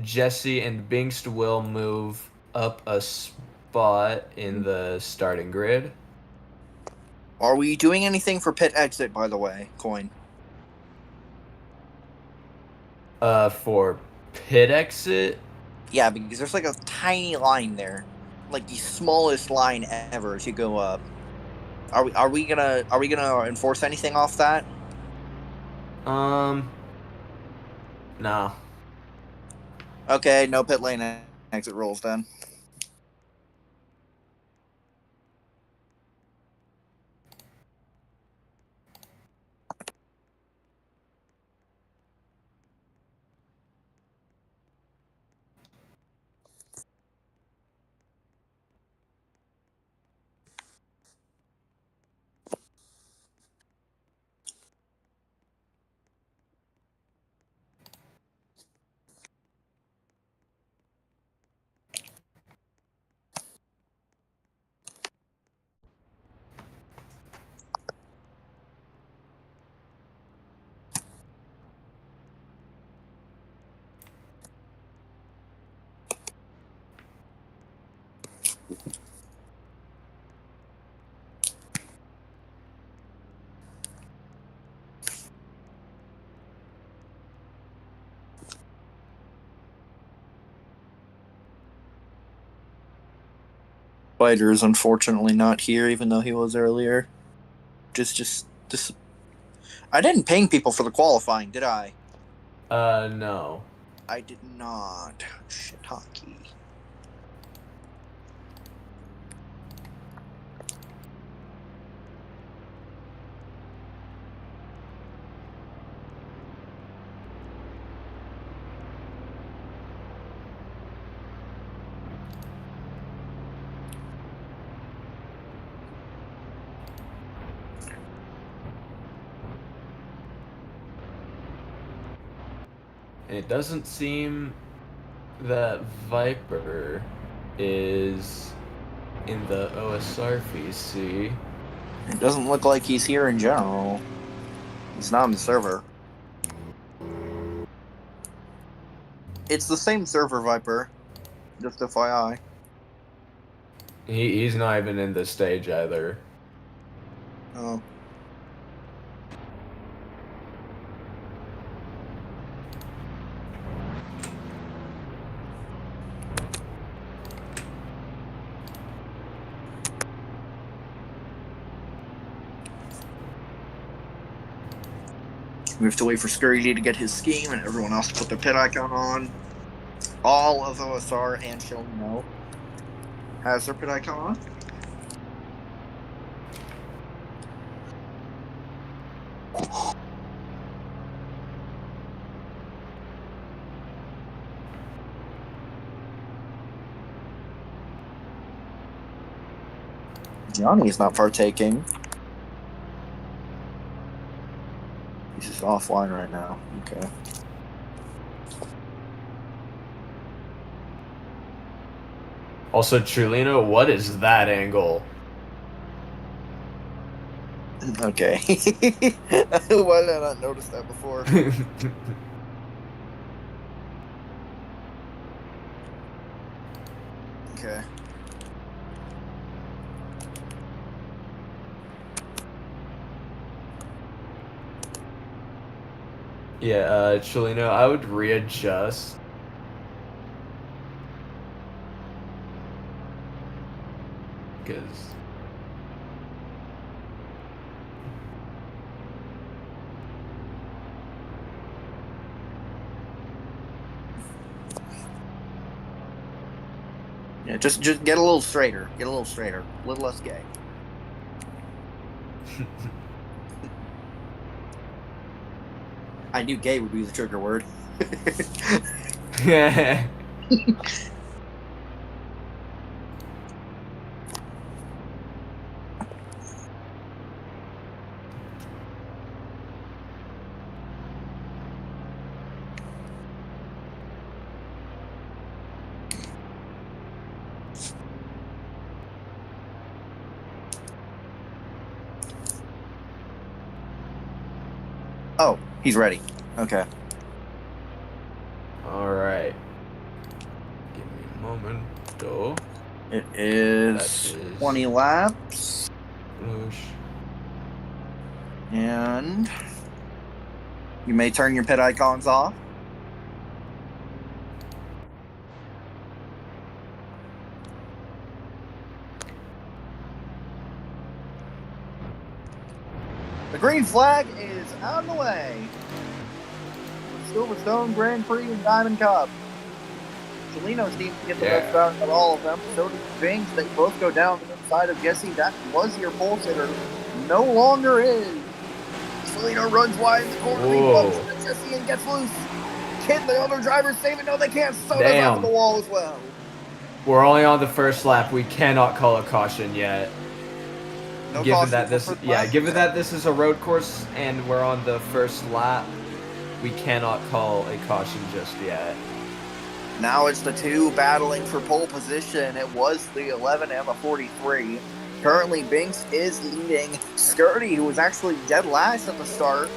Jesse and Bingst will move up a spot in the starting grid. Are we doing anything for pit exit, by the way, Coin? For pit exit. Yeah, because there's like a tiny line there. Like the smallest line ever as you go up. Are we gonna enforce anything off that? Um, no. Okay, no pit lane exit rules then. Spider is unfortunately not here, even though he was earlier. Just. I didn't ping people for the qualifying, did I? No. I did not. Shit, hockey. It doesn't seem that Viper is in the OSR VC. It doesn't look like he's here in general. He's not on the server. It's the same server, Viper. Just FYI. He's not even in the stage either. Oh. We have to wait for Scurry to get his scheme and everyone else to put their pit icon on. All of OSR and Shilno has their pit icon on. Johnny is not partaking. He's just offline right now. Okay. Also, Trulino, what is that angle? Okay. Why did I not notice that before? Okay. Yeah, Trulino, I would readjust. Because Yeah, just get a little straighter. Get a little straighter. A little less gay. I knew gay would be the trigger word. Oh, he's ready. Okay. All right. momento. It is That is 20 laps. Whoosh. And you may turn your pit icons off. The green flag is out of the way. The Silverstone Grand Prix and Diamond Cup. Chelino seems to get the best out of all of them. So does Binks. They both go down the inside of Jesse. That was your pole sitter. No longer is. Chelino runs wide in the corner. He bumps into Jesse and gets loose. Can the other drivers save it? No, they can't. Soda's off the wall as well. We're only on the first lap. We cannot call a caution yet. No given caution that this, given that this is a road course and we're on the first lap, we cannot call a caution just yet. Now it's the two battling for pole position. It was the 11 and the 43. Currently, Binks is leading Skirty, who was actually dead last at the start.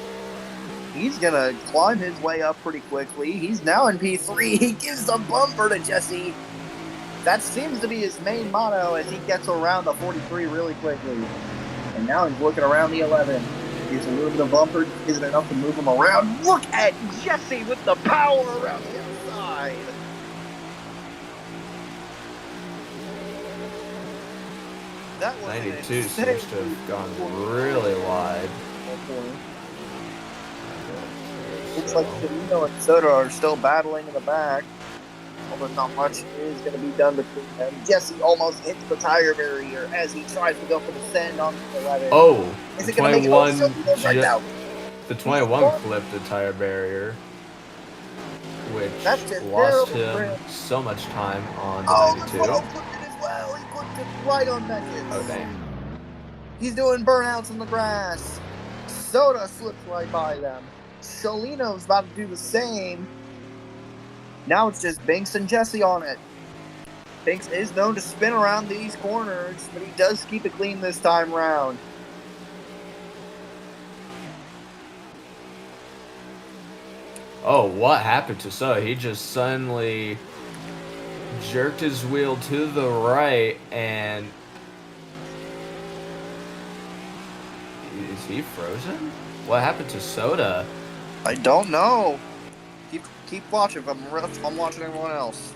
He's going to climb his way up pretty quickly. He's now in P3. He gives the bumper to Jesse. That seems to be his main motto as he gets around the 43 really quickly. And now he's looking around the 11. He's a little bit of bumper. Isn't enough to move him around. Look at Jesse with the power around the outside. That was 92 seems to have gone really wide. Looks like Chelino and Soda are still battling in the back. Although not much is going to be done between them. Jesse almost hits the tire barrier as he tries to go for the send on the 11. Oh, is it going to make it? Oh, right out. The 21 clipped the tire barrier, which lost him so much time on the 92. The 12 clipped it as well. He clipped it right on Beckett. Oh, dang. He's doing burnouts in the grass. Soda slips right by them. Chelino's about to do the same. Now it's just Binks and Jesse on it. Binks is known to spin around these corners, but he does keep it clean this time round. Oh, what happened to Soda? He just suddenly jerked his wheel to the right, and is he frozen? What happened to Soda? I don't know. Keep watching. I'm watching everyone else.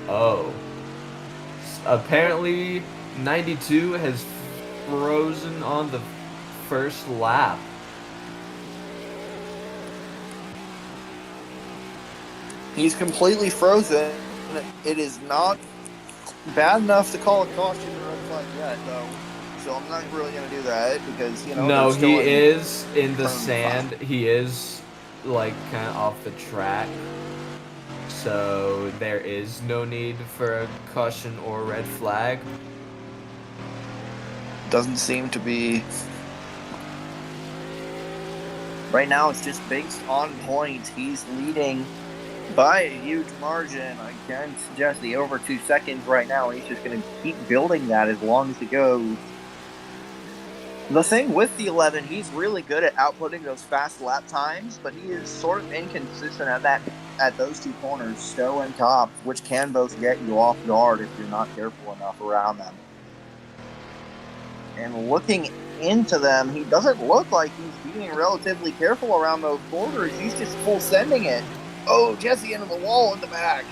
Oh. Apparently, 92 has frozen on the first lap. He's completely frozen. It is not bad enough to call a caution or red flag yet, though. So I'm not really going to do that because, No, he is in the sand. He is, like, kind of off the track. So there is no need for a caution or red flag. Doesn't seem to be. Right now, it's just Binks on point. He's leading by a huge margin against Jesse, over 2 seconds right now. He's just going to keep building that as long as it goes. The thing with the 11, he's really good at outputting those fast lap times, but he is sort of inconsistent at those two corners, Stowe and Top, which can both get you off guard if you're not careful enough around them. And looking into them, he doesn't look like he's being relatively careful around those corners. He's just full sending it. Oh, Jesse into the wall in the back.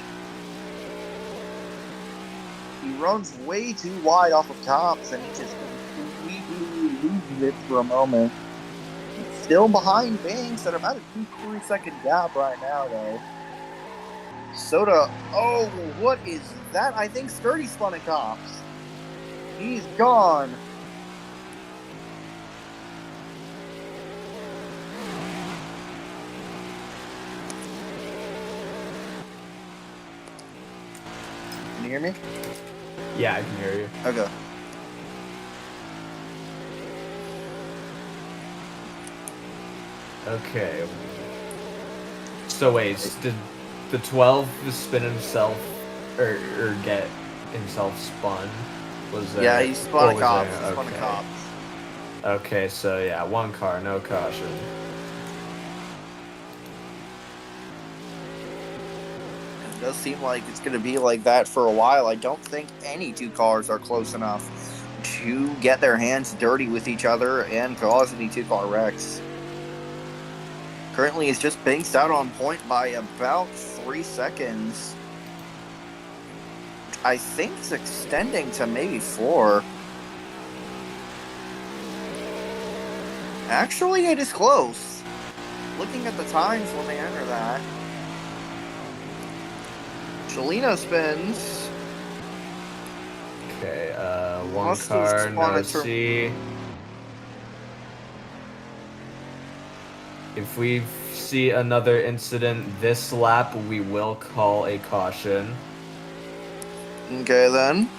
He runs way too wide off of Tops, and he just completely loses it for a moment. He's still behind Binks at about a 2-3 second gap right now, though. Soda, oh, what is that? I think Skirty spun at Tops. He's gone. Can you hear me? Yeah, I can hear you. Okay. Okay. So wait, did the 12 spin himself or get himself spun? Was there? Yeah, he spun a Cops. He spun a Cops. Okay, so yeah, one car, no caution. does seem like it's going to be like that for a while. I don't think any two cars are close enough to get their hands dirty with each other and cause any two-car wrecks. Currently, it's just Binks out on point by about 3 seconds. I think it's extending to maybe 4. Actually, it is close. Looking at the times when they enter that. Chelino spins. Okay, one car, no C. If we see another incident this lap, we will call a caution. Okay, then.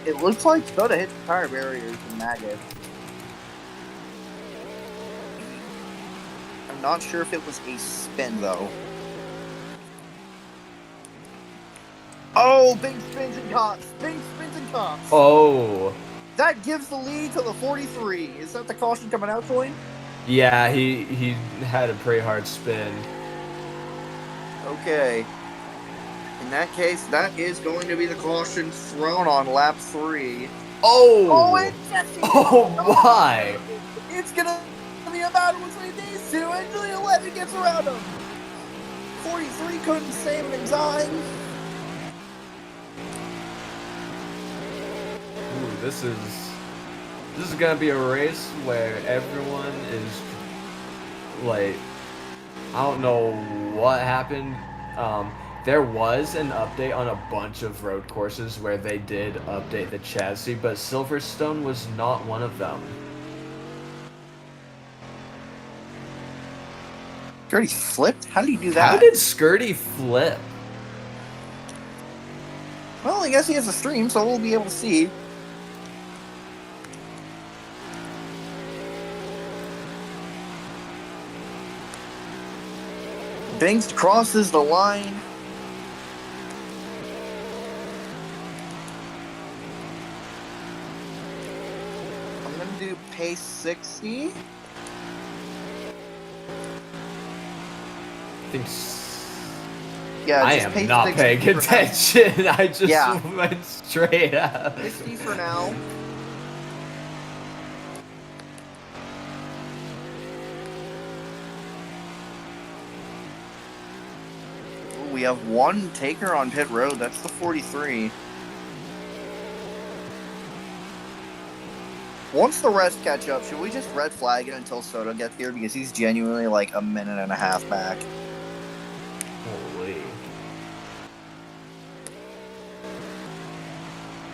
It looks like Soda hit the tire barriers and maggots. I'm not sure if it was a spin, though. Oh, Bing spins and cops. Bing spins and cops. Oh. That gives the lead to the 43. Is that the caution coming out, Join? Yeah, he had a pretty hard spin. Okay. In that case, that is going to be the caution thrown on lap 3. Oh! Oh, and Jesse! Oh, why? It's going to be a battle between these two, and the 11 gets around him. 43 couldn't save him in time. Ooh, this is gonna be a race where everyone is like, I don't know what happened. There was an update on a bunch of road courses where they did update the chassis, but Silverstone was not one of them. Skirty flipped? How did he do that? How did Skirty flip? Well, I guess he has a stream, so we'll be able to see. Binks crosses the line. I'm going to do pace 60. Yeah, I am not paying attention. I just went straight up. 60 for now. Ooh, we have one taker on pit road. That's the 43. Once the rest catch up, should we just red flag it until Soto gets here? Because he's genuinely like a minute and a half back. Holy.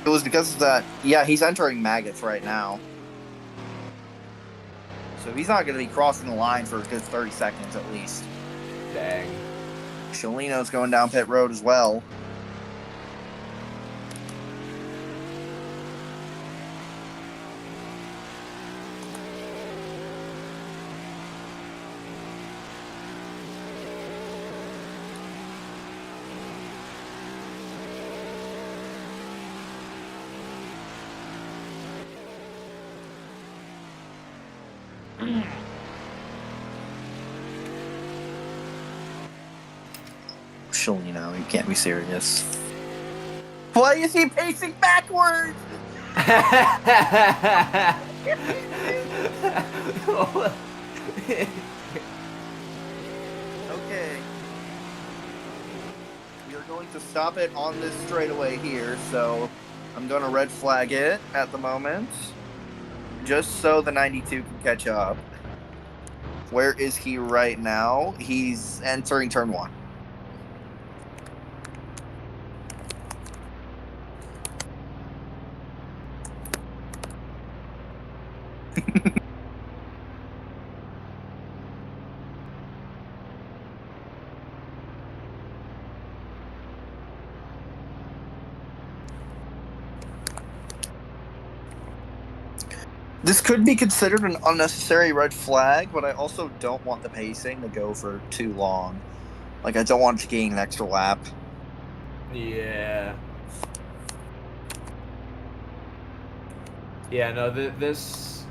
It was because of that. Yeah, he's entering maggots right now. So he's not going to be crossing the line for a good 30 seconds at least. Dang. Chelino's going down pit road as well. Chelino, you can't be serious. Why is he pacing backwards? Okay. We are going to stop it on this straightaway here, so I'm going to red flag it at the moment. Just so the 92 can catch up. Where is he right now? He's entering turn 1. This could be considered an unnecessary red flag, but I also don't want the pacing to go for too long. Like, I don't want it to gain an extra lap. Yeah. Yeah, no, this...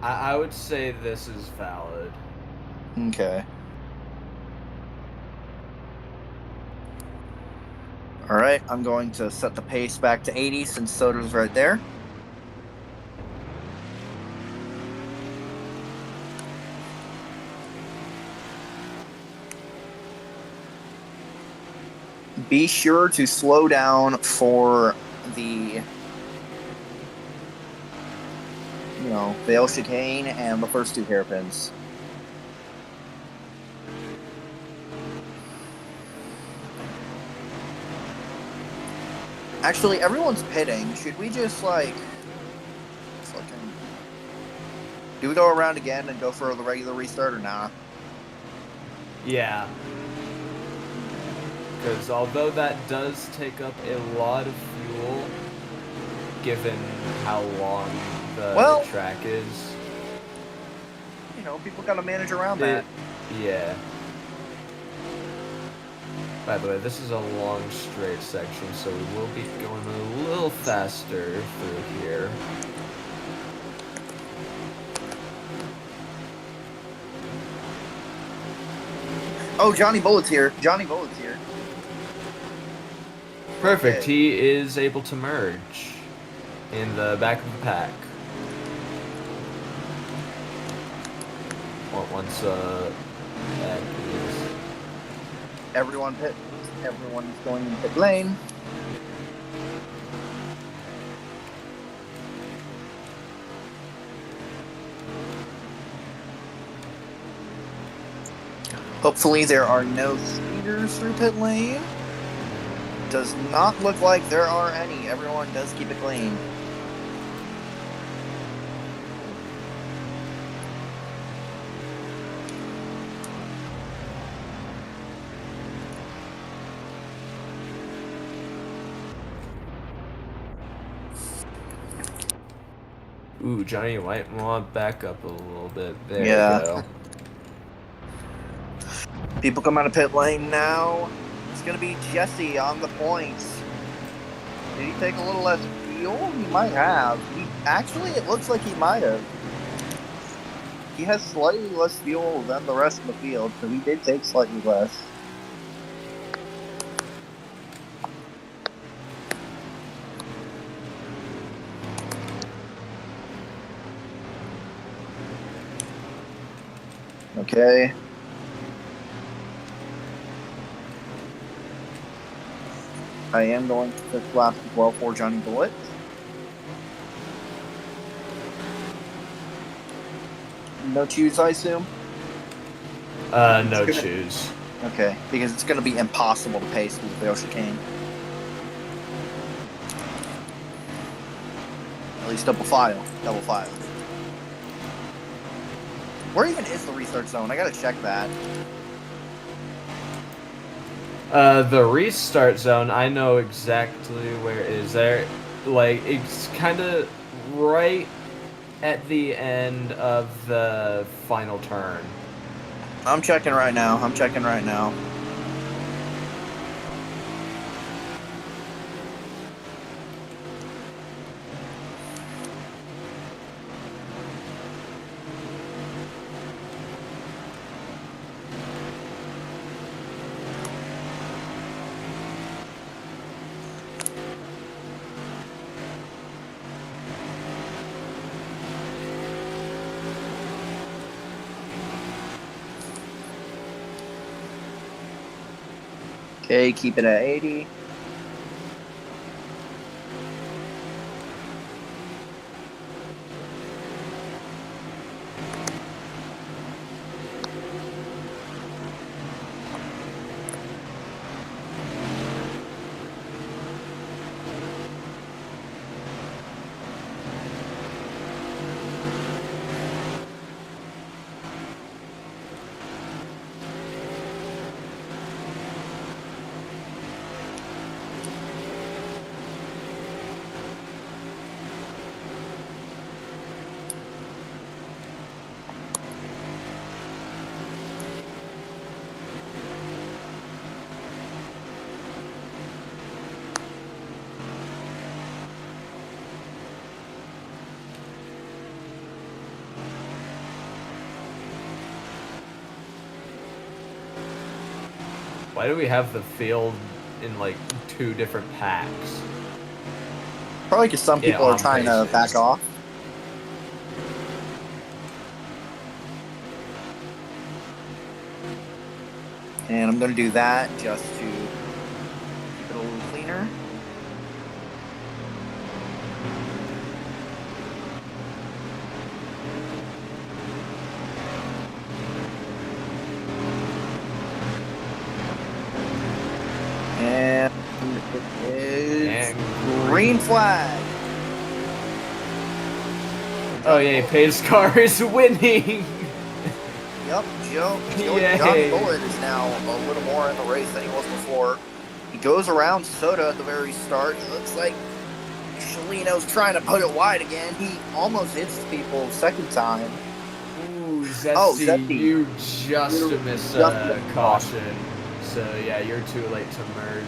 I would say this is valid. Okay. All right, I'm going to set the pace back to 80 since Soder's right there. Be sure to slow down for the Vale chicane and the first two hairpins. Actually, everyone's pitting. Should we just fucking do we go around again and go for the regular restart or not? Yeah. Because although that does take up a lot of fuel, given how long the Well, track is, people got to manage around it, that. yeah. By the way, this is a long straight section, so we will be going a little faster through here. Oh, Johnny Bullet's here. Johnny Bullet's here. Perfect. Okay. He is able to merge in the back of the pack. Once back is Everyone pit. Everyone's going in pit lane. Hopefully there are no speeders through pit lane. Does not look like there are any. Everyone does keep it clean. Ooh, Johnny, you might want to back up a little bit. There Yeah. you go. People come out of pit lane now. It's going to be Jesse on the points. Did he take a little less fuel? He might have. Actually, it looks like he might have. He has slightly less fuel than the rest of the field, so he did take slightly less. Okay. I am going to fifth lap as well for Johnny Bullet. No choose, I assume? No choose. Okay, because it's going to be impossible to pace with the Vale chicane. At least double file. Double file. Where even is the restart zone? I gotta check that. The restart zone, I know exactly where it is. There, like, it's kind of right at the end of the final turn. I'm checking right now. I'm checking right now. Okay, keep it at 80. Why do we have the field in like 2 different packs. Probably because some people are On trying to back basics. off. And I'm going to do that just to keep it a little cleaner. And it is green flag. Oh yeah, Pace car is winning. Yep, Yay. Johnny Bullet is now a little more in the race than he was before. He goes around Soda at the very start. It looks like Shalino's trying to put it wide again. He almost hits people second time. Ooh, Zesty, Oh, Zesty. you just missed a caution. So yeah, you're too late to merge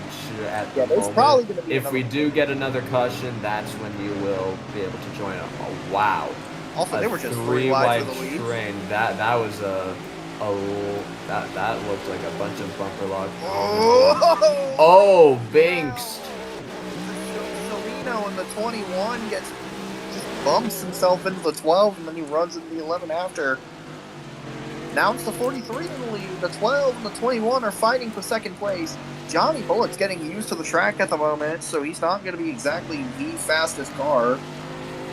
at the moment. Probably gonna be if we do get another caution, that's when you will be able to join up. Oh wow. Also, they were just 3 wide wide for the lead. train. That was that looked like a bunch of bumper lock. Oh, Binks. Shalino in the 21 just bumps himself into the 12, and then he runs into the 11 after. Now it's the 43 in the lead. The 12 and the 21 are fighting for second place. Johnny Bullock's getting used to the track at the moment, so he's not going to be exactly the fastest car.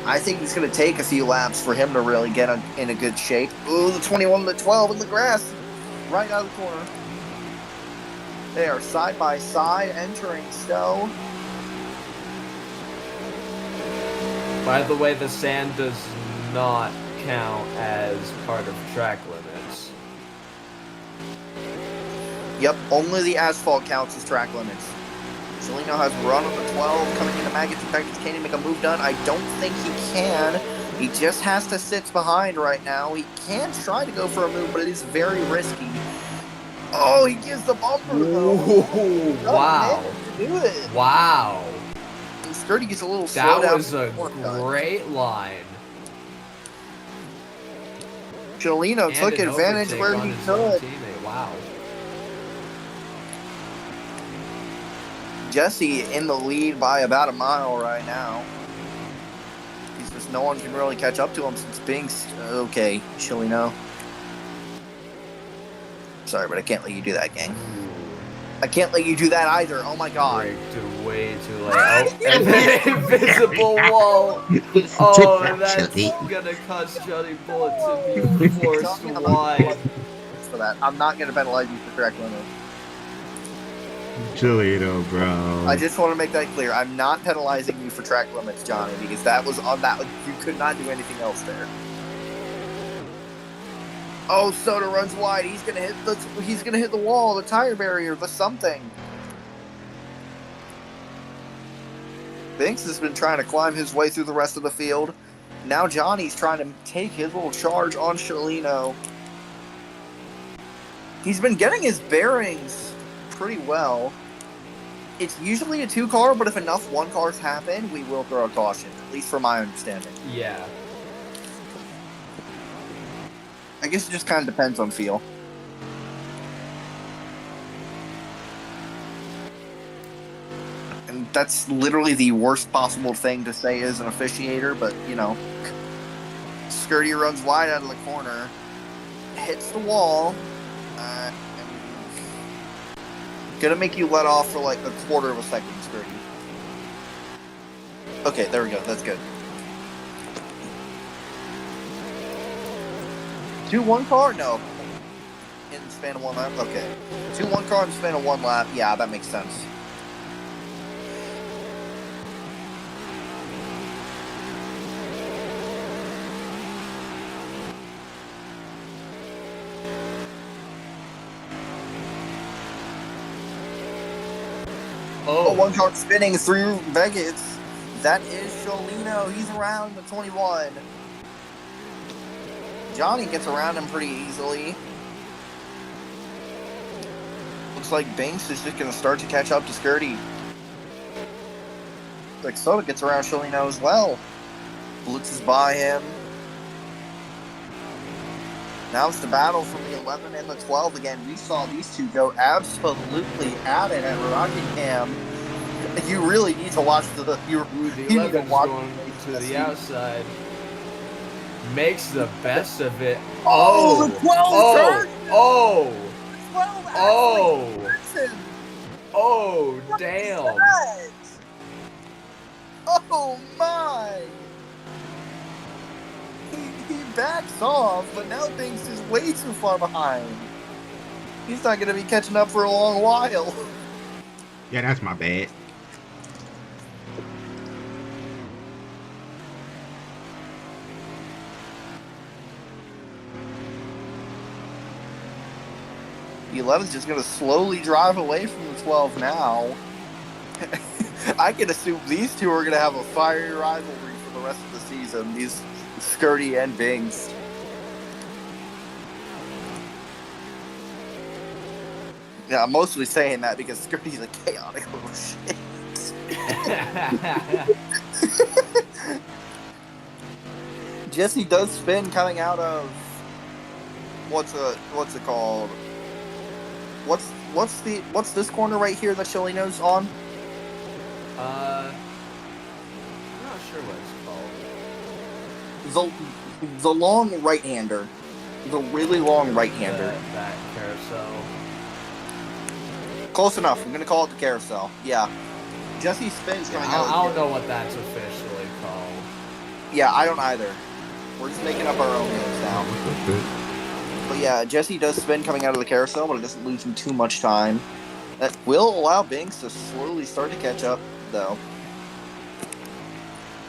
I think it's going to take a few laps for him to really get in a good shape. Ooh, the 21 and the 12 in the grass, right out of the corner. They are side by side entering Stowe. By the way, the sand does not count as part of track limits. Yep, only the asphalt counts as track limits. Shalino has run on the 12, coming into Maggots. In fact, can he make a move done? I don't think he can. He just has to sit behind right now. He can try to go for a move, but it is very risky. Oh, he gives the bumper, though. Ooh, wow. Do it. Wow. And Skirty gets a little slow down. That was a great line. Shalino took advantage where he could. Wow. Jesse in the lead by about a mile right now. He's just no one can really catch up to him since Binks. Okay, Shalino. Sorry, but I can't let you do that, gang. I can't let you do that either. Oh my god. Braked way too late. Oh, and then invisible wall. Oh, that's gonna cause Johnny Bullet to be forced wide. For that, I'm not gonna penalize you for track limit. Cholito, bro. I just want to make that clear. I'm not penalizing you for track limits, Johnny, because that was on that. You could not do anything else there. Oh, Soda runs wide. He's gonna hit the wall, the tire barrier, the something. Binks has been trying to climb his way through the rest of the field. Now Johnny's trying to take his little charge on Shalino. He's been getting his bearings pretty well. It's usually a 2-car, but if enough 1-cars happen, we will throw a caution, at least from my understanding. Yeah. I guess it just kind of depends on feel. And that's literally the worst possible thing to say as an officiator, but, you know. Skirty runs wide out of the corner, hits the wall, and gonna make you let off for like a quarter of a second, Skirty. Okay, there we go. That's good. 2 1-car? No. In the span of 1 lap? Okay. 2 1-car in the span of 1 lap? Yeah, that makes sense. Oh, 1-car spinning through Vegas. That is Sholino. He's around the 21. Johnny gets around him pretty easily. Looks like Binks is just going to start to catch up to Skirty. Like Soda gets around Sholino as well. Blitzes by him. Now it's the battle from the 11 and the 12 again. We saw these two go absolutely at it at Rockingham. You really need to watch Ooh, the you need to 11's watch going the race, to the Jesse. outside. Makes the best of it. Oh, the Oh! 12 Oh! turns him. Oh! The 12 actually Oh! turns him. Oh, What is damn. that? Oh my! He backs off, but now Binks is way too far behind. He's not going to be catching up for a long while. Yeah, that's my bad. The 11's just going to slowly drive away from the 12 now. I can assume these two are going to have a fiery rivalry for the rest of the season. These Skirty and Binks. Yeah, I'm mostly saying that because Skirty's a chaotic little shit. Jesse does spin coming out of what's it called? What's this corner right here that Sholino's on? I'm not sure what it's called. The long right hander. The really long right hander. That carousel. Close enough. I'm gonna call it the carousel. Yeah. Jesse spins coming out. I don't know what that's officially called. Yeah, I don't either. We're just making up our own names now. But yeah, Jesse does spin coming out of the carousel, but it doesn't lose him too much time. That will allow Binks to slowly start to catch up, though.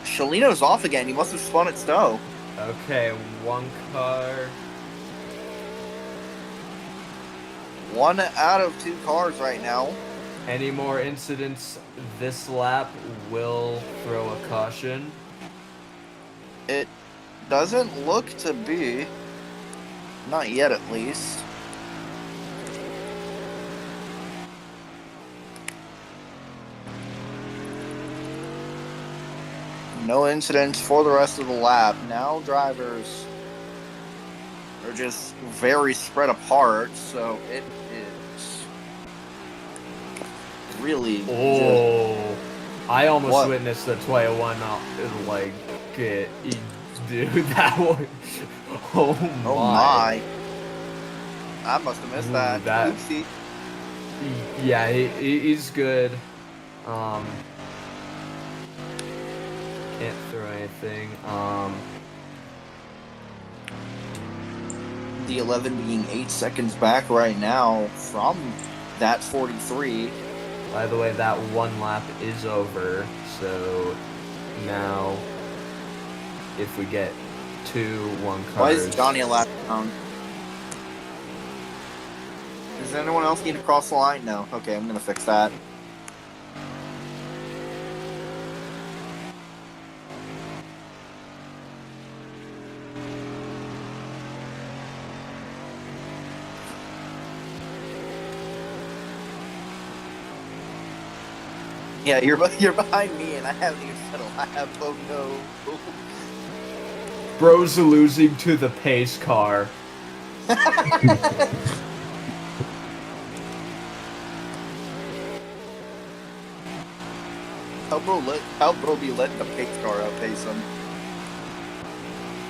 Sholino's off again. He must have spun at Stowe. Okay, one car. 1 out of 2 cars right now. Any more incidents this lap will throw a caution. It doesn't look to be. Not yet, at least. No incidents for the rest of the lap. Now drivers are just very spread apart, so it is really. Oh, I almost What? witnessed the 21 like it, dude. That one. Oh my. Oh my! I must have missed Ooh, that. that- Oopsie. Yeah, he's good. Can't throw anything. The 11 being 8 seconds back right now from that 43. By the way, that one lap is over, so now if we get 2-1 cars. Why is Johnny a lap down? Does anyone else need to cross the line? No. Okay, I'm gonna fix that. Yeah, you're behind me, and I haven't even said a lap. Oh no. Bro's losing to the pace car. How bro be letting the pace car outpace him?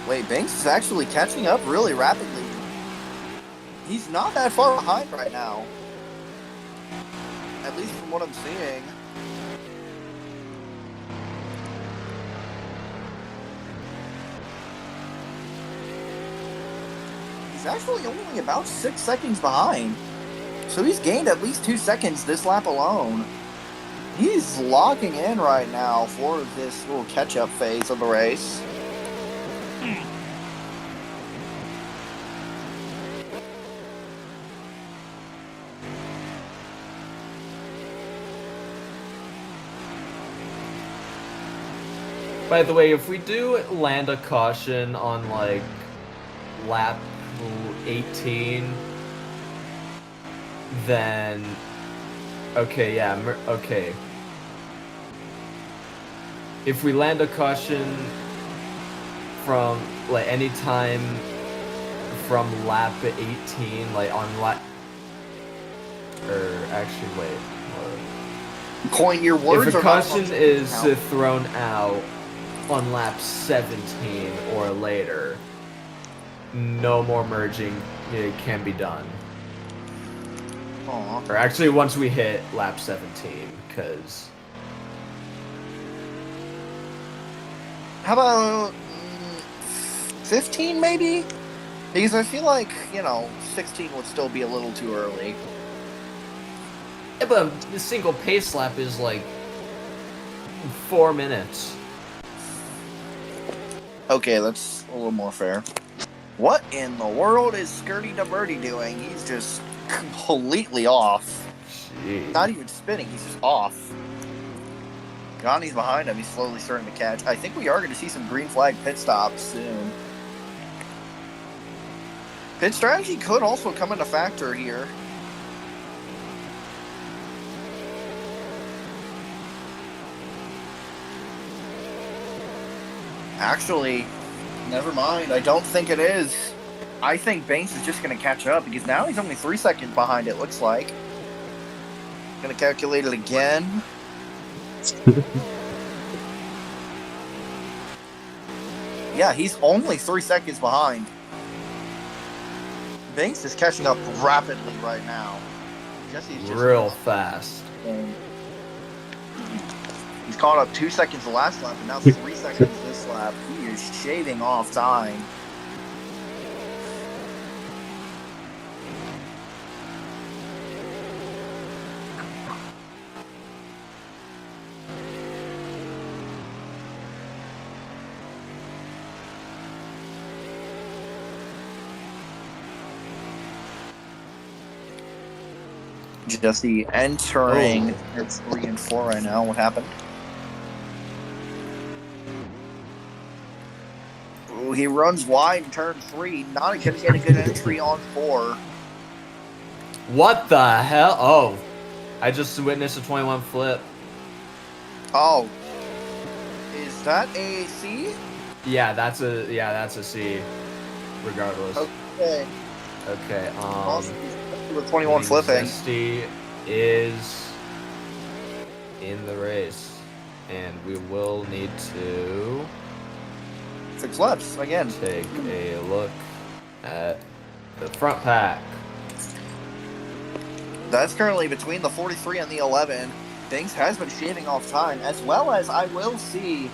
Wait, Banks is actually catching up really rapidly. He's not that far behind right now. At least from what I'm seeing. He's actually only about 6 seconds behind. So he's gained at least 2 seconds this lap alone. He's locking in right now for this little catch-up phase of the race. By the way, if we do land a caution on like lap 18, then okay, yeah, okay. If we land a caution from like any time from lap 18, like on lap, or actually wait, what? Coin your words. If a or not caution is thrown out on lap 17 or later, no more merging can be done. Aww. Or actually, once we hit lap 17, because... How about 15 maybe? Because I feel like, 16 would still be a little too early. Yeah, but the single pace lap is like 4 minutes. Okay, that's a little more fair. What in the world is Skirty Da Birdie doing? He's just completely off. Jeez. Not even spinning, he's just off. Johnny's behind him, he's slowly starting to catch. I think we are going to see some green flag pit stops soon. Pit strategy could also come into factor here. Actually, never mind. I don't think it is. I think Banks is just going to catch up because now he's only 3 seconds behind, it looks like. Going to calculate it again. Yeah, he's only 3 seconds behind. Banks is catching up rapidly right now. Jesse's just real fast. He's caught up 2 seconds the last lap, and now 3 seconds this lap. He is shaving off time. Jesse entering it's 3 and 4 right now. What happened? Ooh, he runs wide in turn 3. Not going to get a good entry on 4. What the hell? Oh, I just witnessed a 21 flip. Oh, is that a C? Yeah, that's a C. Regardless. Okay. Okay. With 21 flipping. Zesty is in the race, and we will need to 6 laps again. take a look at the front pack. That's currently between the 43 and the 11. Banks has been shaving off time, as well as I will see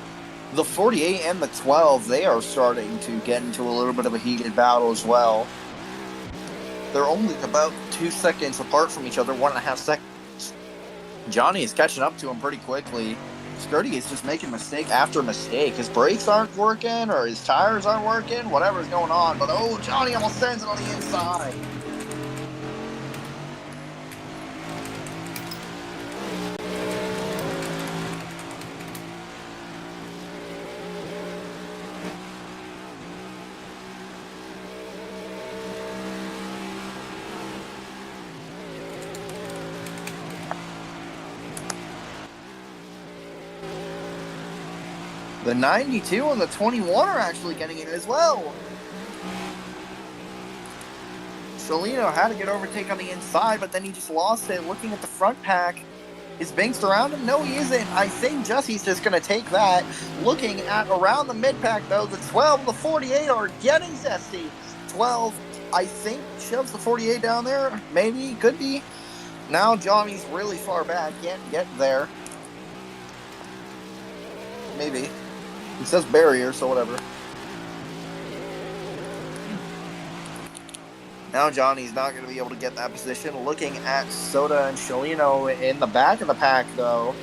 the 48 and the 12. They are starting to get into a little bit of a heated battle as well. They're only about 2 seconds apart from each other, 1.5 seconds. Johnny is catching up to him pretty quickly. Skirty is just making mistake after mistake. His brakes aren't working, or his tires aren't working, whatever's going on. But oh, Johnny almost sends it on the inside. The 92 and the 21 are actually getting in as well. Solino had to get overtake on the inside, but then he just lost it. Looking at the front pack, is Banks around him? No, he isn't. I think Jesse's just going to take that. Looking at around the mid-pack, though, the 12 and the 48 are getting zesty. 12, I think, shoves the 48 down there. Maybe, could be. Now Johnny's really far back. Can't get there. Maybe. It says barrier, so whatever. Now Johnny's not going to be able to get that position. Looking at Soda and Shalino in the back of the pack, though.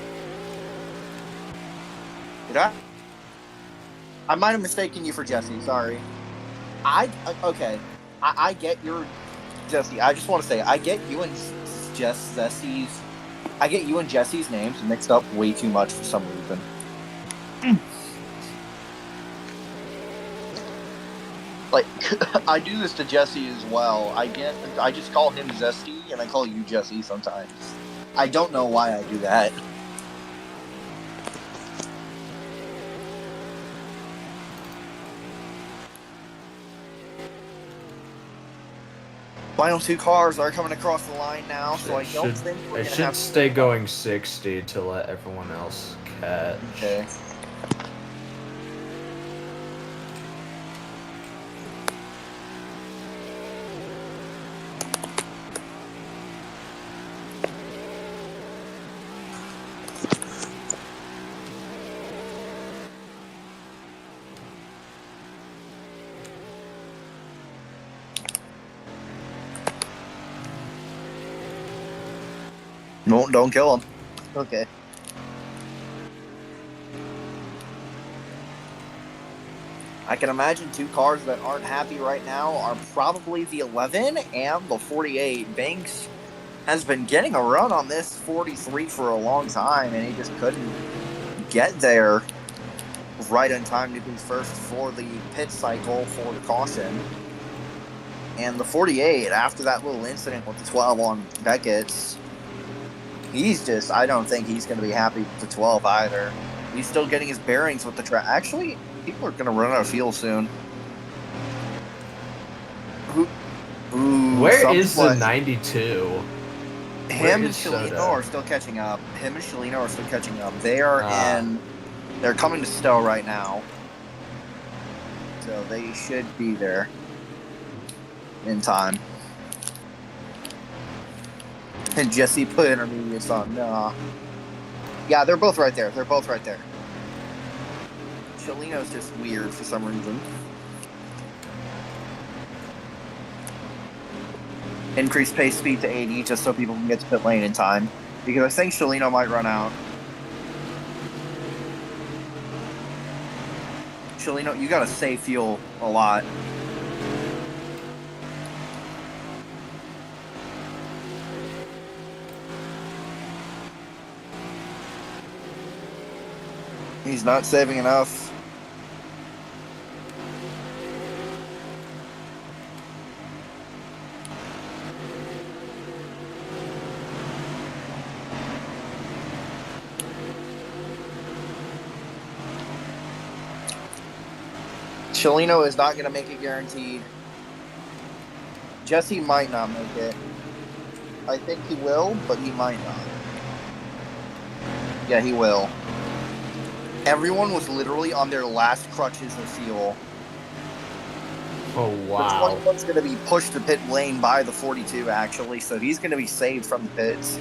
Did I might have mistaken you for Jesse. Sorry. Okay. I get your Jesse. I just want to say I get you and Jesse's. I get you and Jesse's names mixed up way too much for some reason. Like, I do this to Jesse as well. I just call him Zesty, and I call you Jesse sometimes. I don't know why I do that. Final two cars are coming across the line now, so I It don't should think we're it going to should have... stay going 60 to let everyone else catch. Okay. No, don't kill him. Okay. I can imagine two cars that aren't happy right now are probably the 11 and the 48. Banks has been getting a run on this 43 for a long time, and he just couldn't get there right in time to be first for the pit cycle for the caution. And the 48, after that little incident with the 12 on Beckett's, I don't think he's going to be happy with the 12 either. He's still getting his bearings with the track. Actually, people are going to run out of fuel soon. Where is the 92? Him and Shalino are still catching up. They are they're coming to Stowe right now. So they should be there in time. And Jesse put intermediates on. Nah. Yeah, they're both right there. Shalino's just weird for some reason. Increase pace speed to 80 just so people can get to pit lane in time. Because I think Shalino might run out. Shalino, you gotta save fuel a lot. He's not saving enough. Shalino is not going to make it guaranteed. Jesse might not make it. I think he will, but he might not. Yeah, he will. Everyone was literally on their last crutches of fuel. Oh, wow. The 21's going to be pushed to pit lane by the 42, actually, so he's going to be saved from the pits.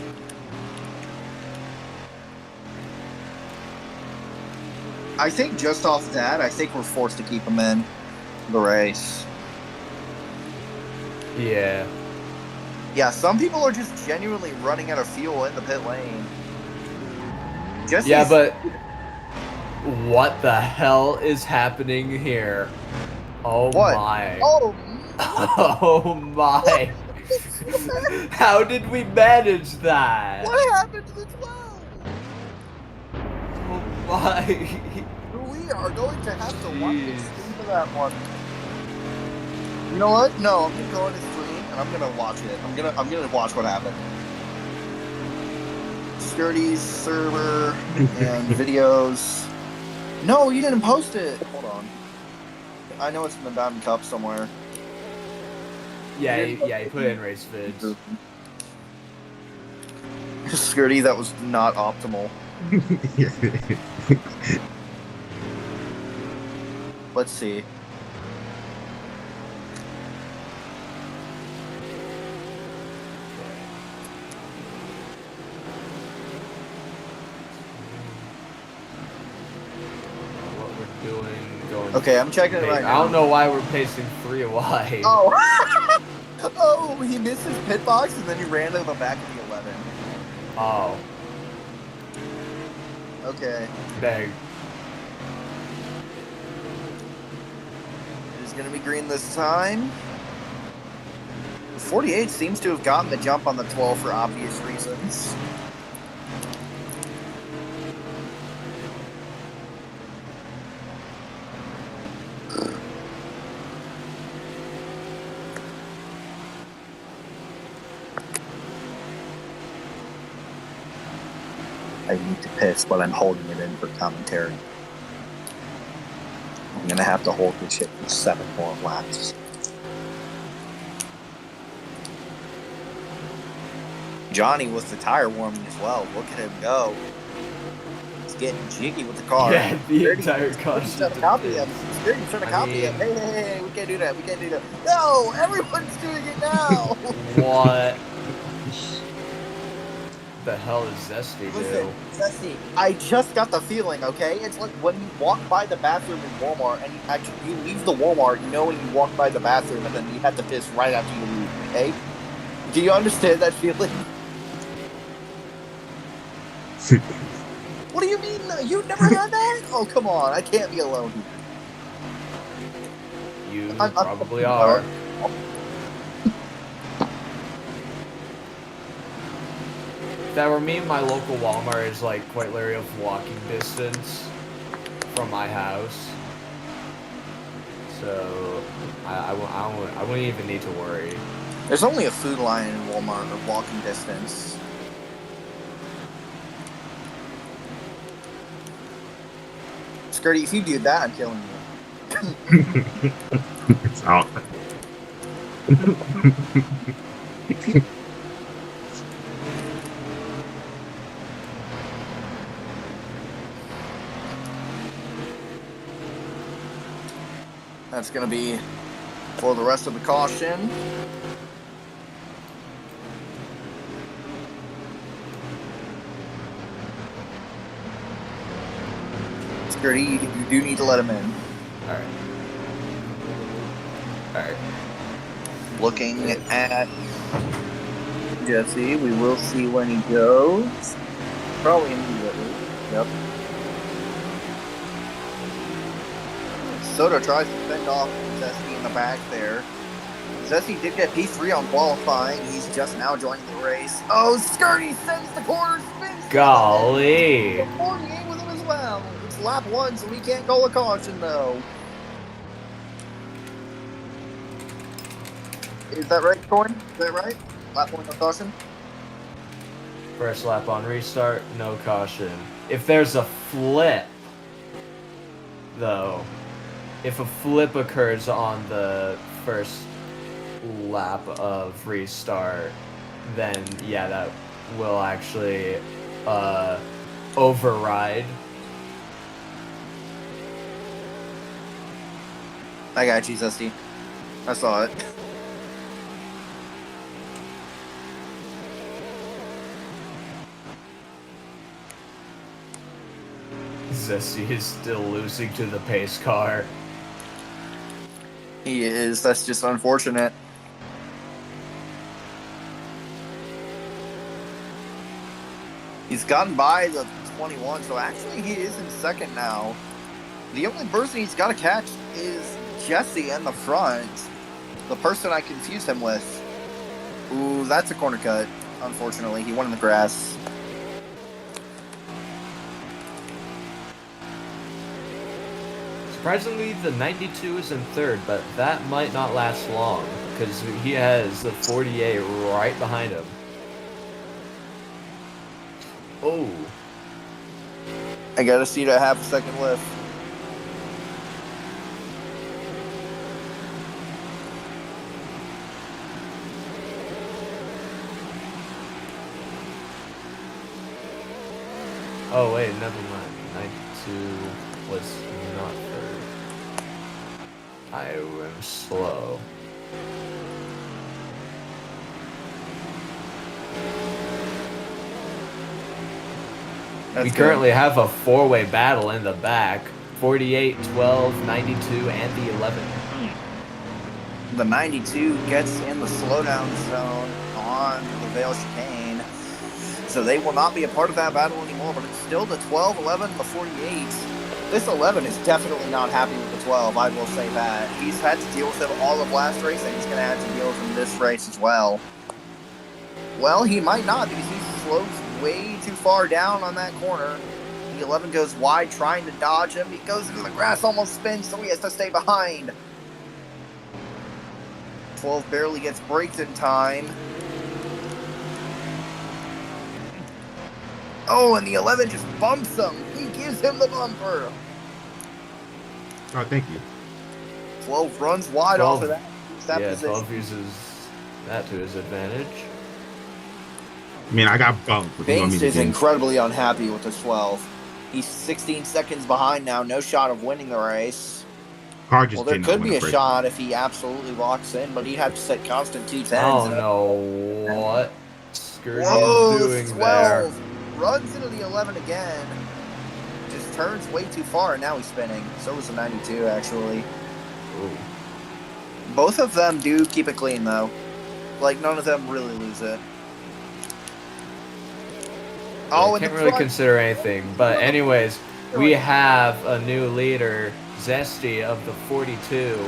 I think just off that, I think we're forced to keep him in the race. Yeah. Yeah, some people are just genuinely running out of fuel in the pit lane. Yeah, but what the hell is happening here? Oh what? My. Oh, oh my. How did we manage that? What happened to the 12? Oh my. We are going to have to watch the stream for that one. You know what? No, I'm gonna go on the stream and I'm gonna watch it. I'm gonna watch what happened. Sturdy's server and videos. No, you didn't post it. Hold on. I know it's in the Diamond Cup somewhere. Yeah, he put it in race vids. Skirty, that was not optimal. Let's see. What we're doing, going. Okay, I'm checking it right now. I don't know why we're pacing 3 wide. Oh. Oh, he missed his pit box and then he ran to the back of the 11. Oh. Okay. Dang. It's going to be green this time. The 48 seems to have gotten the jump on the 12 for obvious reasons. I need to piss, but I'm holding it in for commentary. I'm gonna have to hold this shit for 7 more laps. Johnny with the tire warming as well. Look at him go. He's getting jiggy with the car. Yeah, the entire Sturdy's caution trying to copy him. is. Sturdy's trying to I copy him. mean, Hey, we can't do that. We can't do that. No, everyone's doing it now. what the hell is Zesty Listen, do? Jesse, I just got the feeling, okay? It's like when you walk by the bathroom in Walmart and you leave the Walmart knowing you walked by the bathroom and then you have to piss right after you leave, okay? Do you understand that feeling? What do you mean? You've never had that? Oh, come on. I can't be alone here. You I'm probably are. If that were me, my local Walmart is like quite literally of walking distance from my house. So I wouldn't even need to worry. There's only a food line in Walmart of walking distance. Skirty, if you do that, I'm killing you. It's out. That's going to be for the rest of the caution. Skirty, you do need to let him in. Alright. Alright. Looking at Jesse, we will see when he goes. Probably immediately. Yep. Soto tries to fend off Zesty in the back there. Zesty did get P3 on qualifying. He's just now joining the race. Oh, Skirty sends the corner, spins. Golly. 48 with him as well. It's lap 1, so we can't call a caution, though. Is that right, Corn? Is that right? Lap 1, no caution? First lap on restart, no caution. If there's a flip, though, if a flip occurs on the first lap of restart, then yeah, that will actually override. I got you, Zesty. I saw it. Zesty is still losing to the pace car. He is. That's just unfortunate. He's gotten by the 21, so actually he is in second now. The only person he's got to catch is Jesse in the front. The person I confused him with. Ooh, that's a corner cut. Unfortunately, he went in the grass. Surprisingly, the 92 is in third, but that might not last long because he has the 48 right behind him. Oh. I gotta see that half a second lift. Oh, wait, never mind. 92 was not third. I am slow. That's We good. currently have a four-way battle in the back. 48, 12, 92, and the 11. The 92 gets in the slowdown zone on the Vale Chicane. So they will not be a part of that battle anymore, but it's still the 12, 11, the 48. This 11 is definitely not happy with the 12, I will say that. He's had to deal with him all of last race, and he's going to have to deal with him this race as well. Well, he might not, because he slows way too far down on that corner. The 11 goes wide, trying to dodge him. He goes into the grass, almost spins, so he has to stay behind. 12 barely gets braked in time. Oh, and the 11 just bumps him. He gives him the bumper. Oh, thank you. 12 runs wide 12, off of that. Yeah, Position. 12 uses that to his advantage. I mean, I got bumped. What do you want me Binks to is do? incredibly unhappy with the 12. He's 16 seconds behind now. No shot of winning the race. Car Well, just there did not could win be a a first. shot if he absolutely locks in, but he'd have to set constant I 210s. don't know what Skirty is Whoa, this doing there. 12 runs into the 11 again. Just turns way too far, and now he's spinning. So was the 92, actually. Ooh. Both of them do keep it clean, though. Like, none of them really lose it. Yeah, Oh, and the can't really front. consider anything. But anyways, we have a new leader, Zesty of the 42.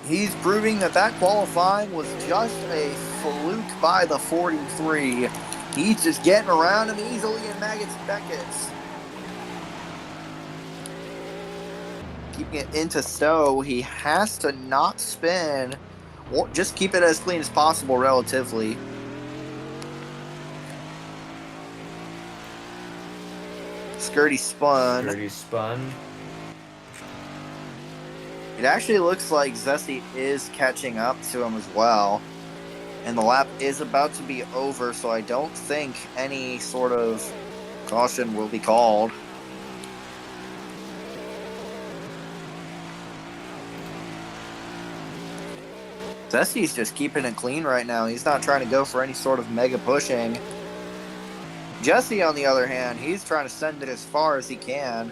He's proving that qualifying was just a fluke by the 43. He's just getting around him easily in Maggots and Beckett's. Keeping it into Stowe, he has to not spin, or just keep it as clean as possible relatively. Skirty spun. Skirty spun. It actually looks like Zesty is catching up to him as well. And the lap is about to be over, so I don't think any sort of caution will be called. Zesty's just keeping it clean right now. He's not trying to go for any sort of mega pushing. Jesse, on the other hand, he's trying to send it as far as he can.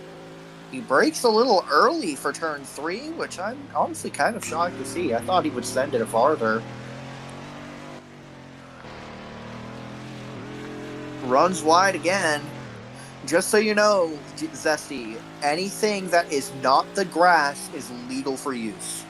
He breaks a little early for turn 3, which I'm honestly kind of shocked to see. I thought he would send it farther. Runs wide again. Just so you know, Zesty, anything that is not the grass is legal for use.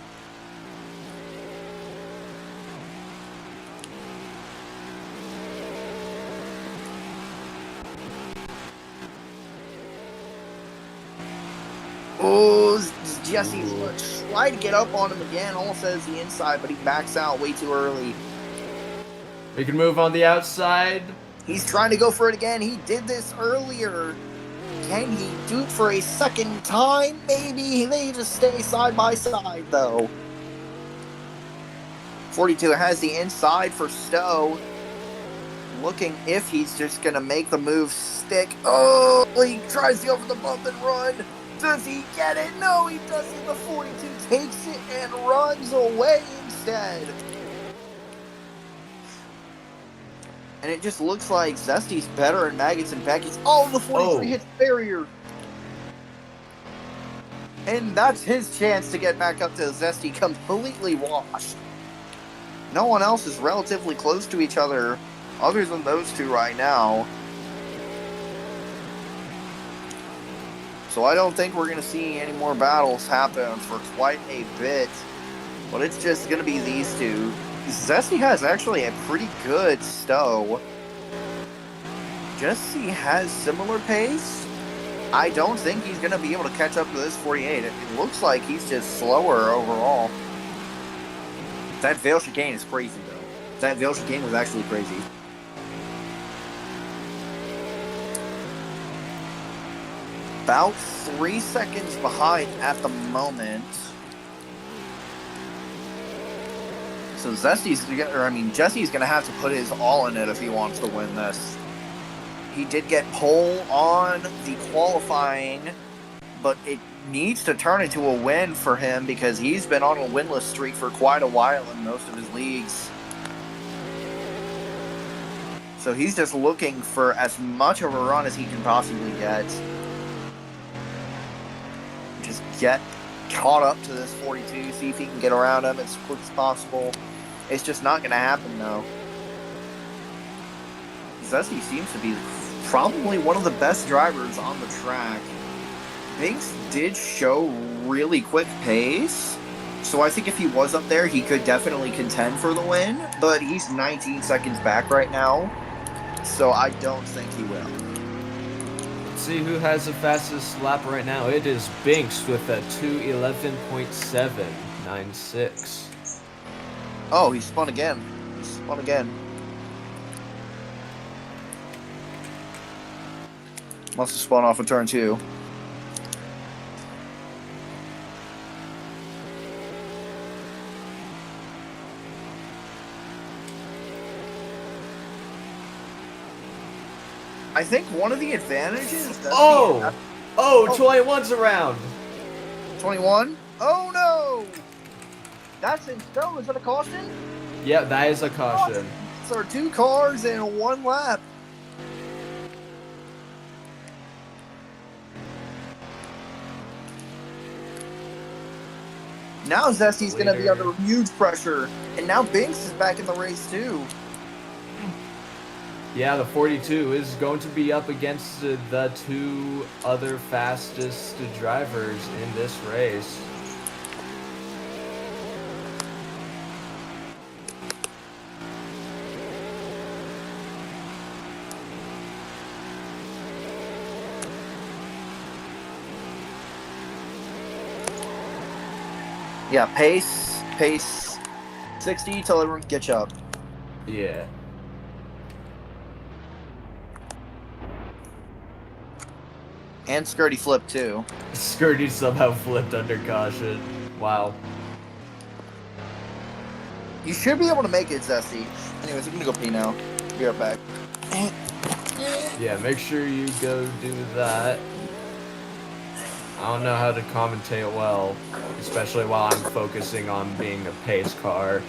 Oh, Jesse's trying to get up on him again. Almost says the inside, but he backs out way too early. We can move on the outside. He's trying to go for it again. He did this earlier. Can he do it for a second time? Maybe. They just stay side by side, though. 42 has the inside for Stowe. Looking if he's just going to make the move stick. Oh, he tries to go for the bump and run. Does he get it? No, he doesn't. The 42 takes it and runs away instead. And it just looks like Zesty's better in Maggots and Beckett's. Oh, the 43 hits the barrier. And that's his chance to get back up to Zesty, completely washed. No one else is relatively close to each other other than those two right now. So I don't think we're going to see any more battles happen for quite a bit. But it's just going to be these two. Zesty has actually a pretty good Stowe. Jesse has similar pace. I don't think he's going to be able to catch up to this 48. It looks like he's just slower overall. That Vale chicane is crazy, though. That Vale chicane was actually crazy. About 3 seconds behind at the moment. So Jesse's going to have to put his all in it if he wants to win this. He did get pole on the qualifying, but it needs to turn into a win for him because he's been on a winless streak for quite a while in most of his leagues. So he's just looking for as much of a run as he can possibly get. Just get caught up to this 42, see if he can get around him as quick as possible. It's just not going to happen, though. Zesty seems to be probably one of the best drivers on the track. Binks did show really quick pace, so I think if he was up there, he could definitely contend for the win, but he's 19 seconds back right now, so I don't think he will. Let's see who has the fastest lap right now. It is Binks with a 2:11.796. Oh, he spun again. Must have spun off of turn 2. I think one of the advantages that Oh! Oh, Oh. 21's around. 21. Oh no! That's in stone. Is that a caution? Yeah, that is a caution. So 2 cars in 1 lap. Now Zesty's going to be under huge pressure, and now Binks is back in the race too. Yeah, the 42 is going to be up against the 2 other fastest drivers in this race. Yeah, pace, 60 till everyone gets up. Yeah. And Skirty flipped too. Skirty somehow flipped under caution. Wow. You should be able to make it, Zesty. Anyways, I'm gonna go pee now. Be right back. Yeah, make sure you go do that. I don't know how to commentate well, especially while I'm focusing on being a pace car.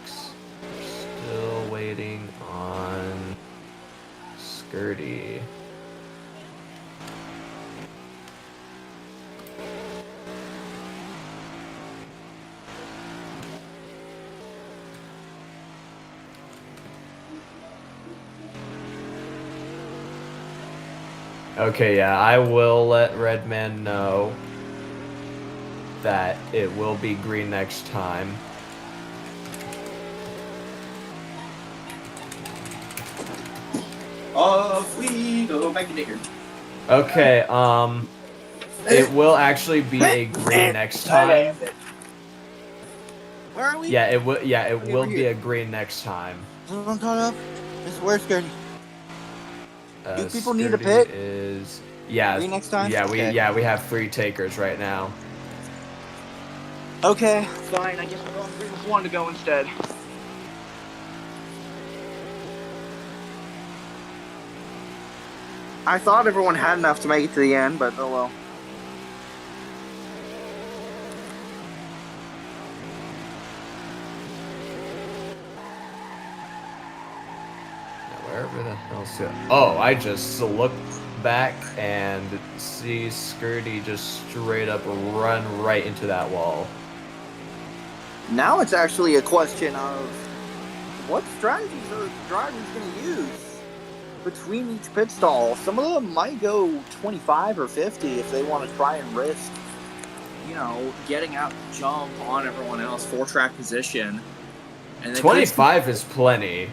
Still waiting on Skirty. Okay, yeah, I will let Redman know that it will be green next time. Off we go back into here. Okay, it will actually be a green next time. Where are we? Yeah, it will. Yeah, it Okay, will we're be here. a green next time. Everyone caught up? Where's Skirty? Do people need a Skirty pit? Is Green next time? Yeah, Okay. we have free takers right now. Okay, fine. I guess we're going green with 1 to go instead. I thought everyone had enough to make it to the end, but oh well. Now, wherever the hell's it? Oh, I just looked back and see Skirty just straight up run right into that wall. Now it's actually a question of what strategies are the drivers going to use between each pit stall. Some of them might go 25 or 50 if they want to try and risk, getting out to jump on everyone else, 4-track position. And 25 is plenty.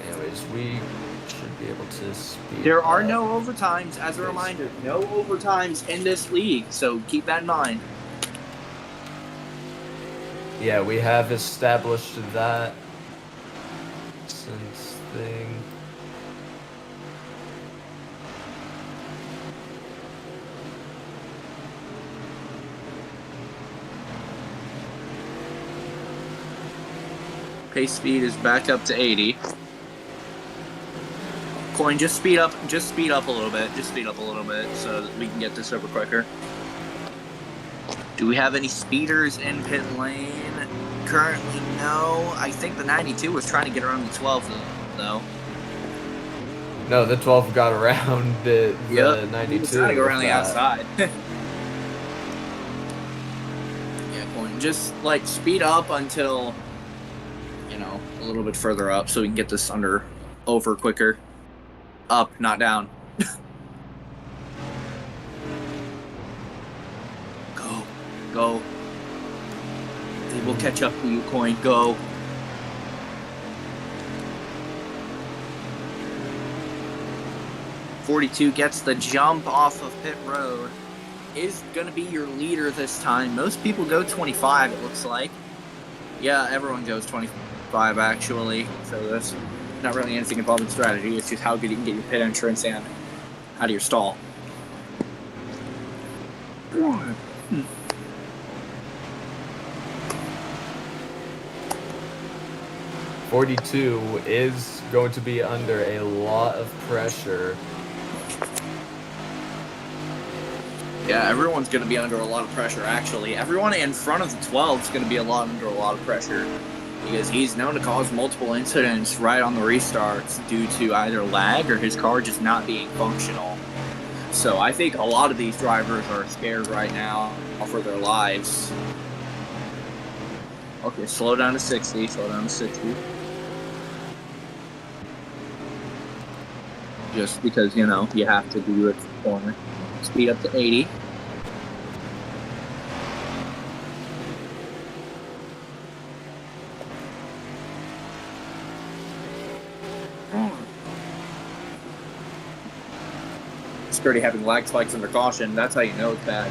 Anyways, we should be able to speed There are up. no overtimes, as a reminder. No overtimes in this league, so keep that in mind. Yeah, we have established that since thing. Pace speed is back up to 80. Coin, just speed up a little bit. Just speed up a little bit so that we can get this over quicker. Do we have any speeders in pit lane? Currently, no. I think the 92 was trying to get around the 12, though. No, the 12 got around the 92. He was trying to go around the outside. Yeah, Coin, just speed up until, a little bit further up so we can get this over quicker. Up, not down. Go. He will catch up to you, Coin. Go. .42 gets the jump off of pit road. Is going to be your leader this time. Most people go 25, it looks like. Yeah, everyone goes 25, actually. So that's not really anything involved in strategy. It's just how good you can get your pit entrance and out of your stall. 42 is going to be under a lot of pressure. Yeah, everyone's going to be under a lot of pressure, actually. Everyone in front of the 12 is going to be under a lot of pressure because he's known to cause multiple incidents right on the restarts due to either lag or his car just not being functional. So I think a lot of these drivers are scared right now for their lives. Okay, slow down to 60, slow down to 60. Just because, you know, you have to do it for the corner. Speed up to 80. Sturdy having lag spikes under caution. That's how you know it's bad.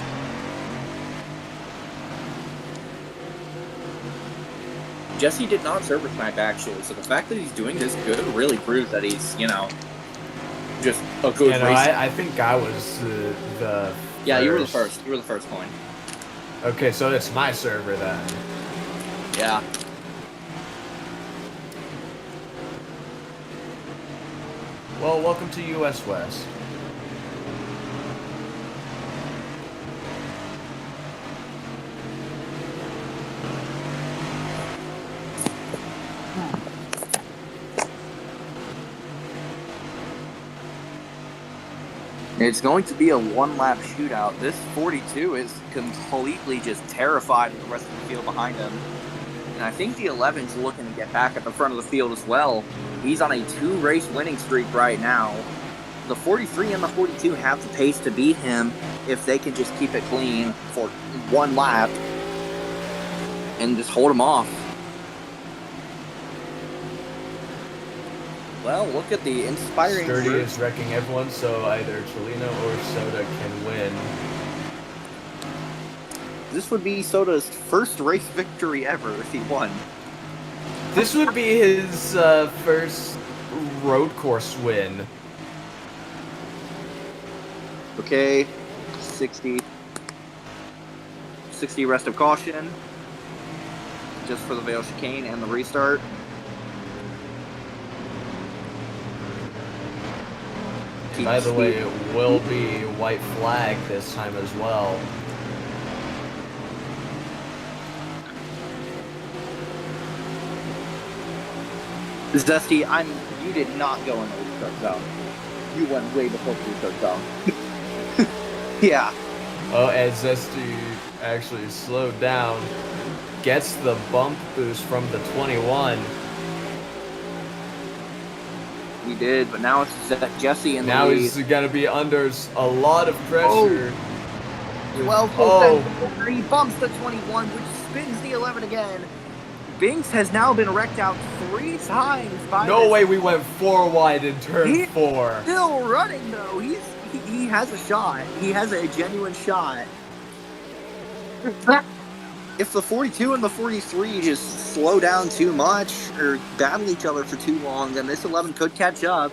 Jesse did not service snipe, actually, so the fact that he's doing this good really proves that he's, you know, just a good racer. I think I was the Yeah, first. you were the first. You were the first Coin. Okay, so it's my server then. Yeah. Well, welcome to US West. It's going to be a one-lap shootout. This 42 is completely just terrified of the rest of the field behind him. And I think the 11's looking to get back at the front of the field as well. He's on a 2-race winning streak right now. The 43 and the 42 have the pace to beat him if they can just keep it clean for one lap and just hold him off. Well, look at the inspiring... Sturdy is wrecking everyone, so either Chelino or Soda can win. This would be Soda's first race victory ever if he won. This would be his first road course win. Okay, 60. 60 rest of caution. Just for the Vale chicane and the restart. By the way, it will be white flag this time as well. Zesty, you did not go in the restart zone. You went way before the restart zone. Yeah. Oh, and Zesty actually slowed down. Gets the bump boost from the 21. He did, but now it's Jesse in the now lead. He's going to be under a lot of pressure. 12 he bumps the 21, which spins the 11 again. Binks has now been wrecked out 3 times by No way we went 4 wide in turn 4. Still running though. He has a shot. He has a genuine shot. If the 42 and the 43 just slow down too much or battle each other for too long, then this 11 could catch up.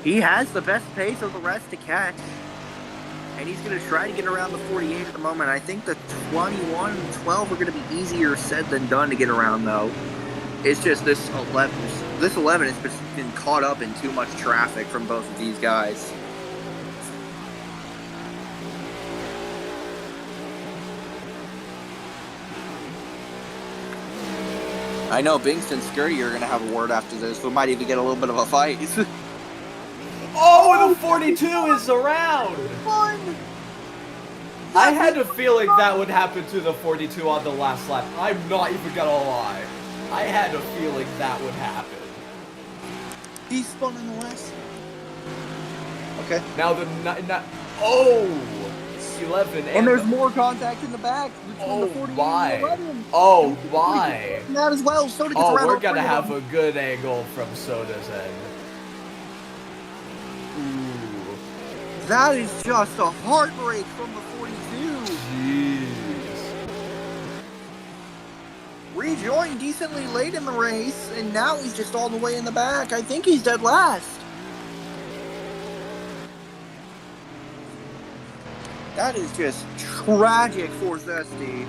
He has the best pace of the rest to catch. And he's going to try to get around the 48 at the moment. I think the 21 and 12 are going to be easier said than done to get around, though. It's just this 11 has been caught up in too much traffic from both of these guys. I know Binks and Skirty are going to have a word after this. We might even get a little bit of a fight. Oh, the 42 is around! I had a feeling that would happen to the 42 on the last lap. I'm not even gonna lie. I had a feeling that would happen. He spun in the last. Okay. Now oh! 11 And there's more contact in the back between the 48 and the 11. Oh And my! that as well. Soda gets Oh, around we're all gonna three of have them. a good angle from Soda's end. Ooh. That is just a heartbreak from the 42. Jeez. Rejoined decently late in the race, and now he's just all the way in the back. I think he's dead last. That is just tragic for Zesty.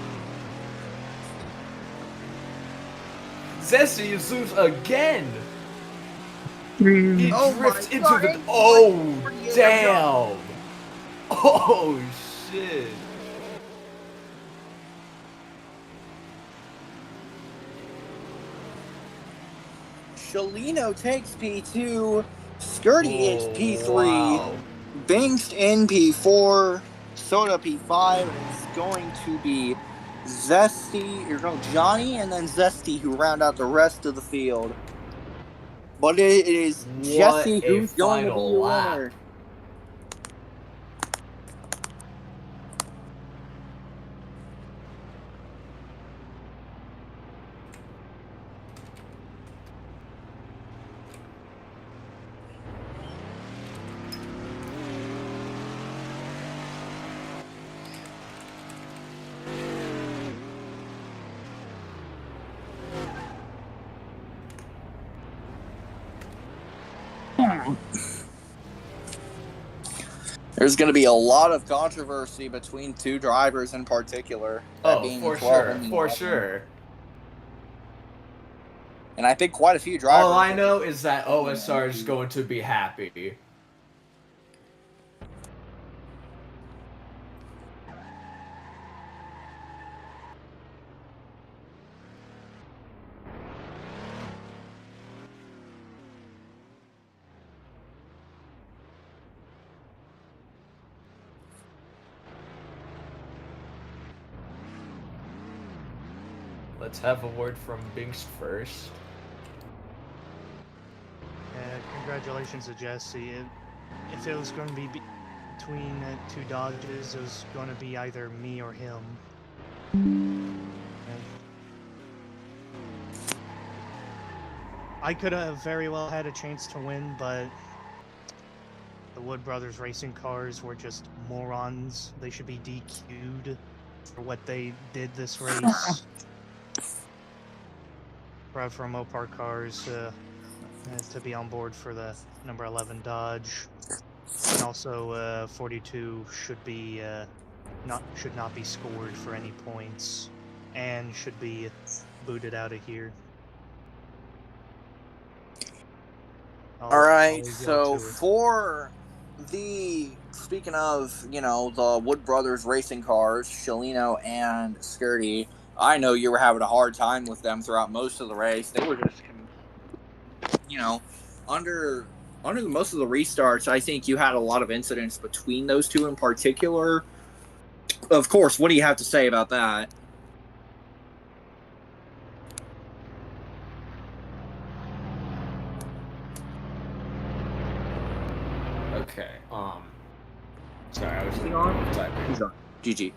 Zesty zooms again! He Oh drifts my into god. the... Oh, 48 damn! Oh, shit. Shalino takes P2. Skirty is P3. Wow. Bingst in P4. Soda P5. And it's going to be Johnny and then Zesty who round out the rest of the field. But it is What Jesse a who's going to be final your lap. winner. There's going to be a lot of controversy between two drivers in particular. That being the 12 and the 11. Sure. And I think quite a few drivers. All I know is that OSR is going to be happy. Let's have a word from Binks first. Congratulations to Jesse. If it was going to be between two Dodges, it was going to be either me or him. I could have very well had a chance to win, but the Wood Brothers racing cars were just morons. They should be DQ'd for what they did this race. Drive for Mopar cars to be on board for the number 11 Dodge, and also 42 should not be scored for any points, and should be booted out of here. All right, so for speaking of, the Wood Brothers racing cars, Shalino and Skirty, I know you were having a hard time with them throughout most of the race. They were just, under most of the restarts, I think you had a lot of incidents between those two in particular. Of course, what do you have to say about that? Okay, sorry, I was typing. He's on. GG.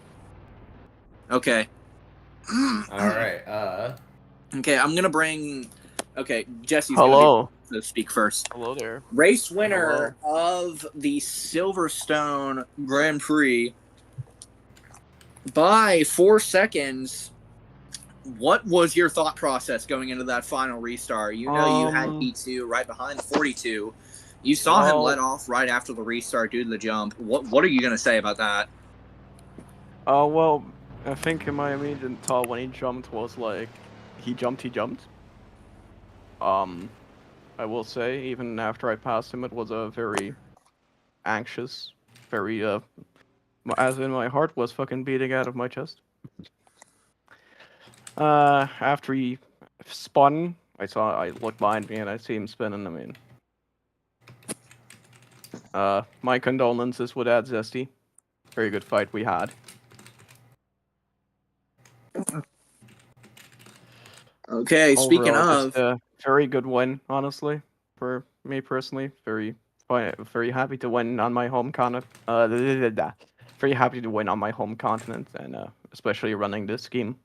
Okay. Alright, Okay, I'm gonna bring... Okay, Jesse's Hello. gonna speak first. Hello there. Race winner of the Silverstone Grand Prix by 4 seconds. What was your thought process going into that final restart? You know, you had P2 right behind the 42. You saw him let off right after the restart due to the jump. What are you going to say about that? Well, I think in my immediate thought when he jumped was like, he jumped. I will say, even after I passed him, it was a very anxious, very, as in my heart was fucking beating out of my chest. After he spun, I looked behind me and I see him spinning. I mean, my condolences with that, Zesty. Very good fight we had. Okay, speaking Overall, of... just a very good win, honestly, for me personally. Very happy to win on my home very happy to win on my home continent, and especially running this scheme.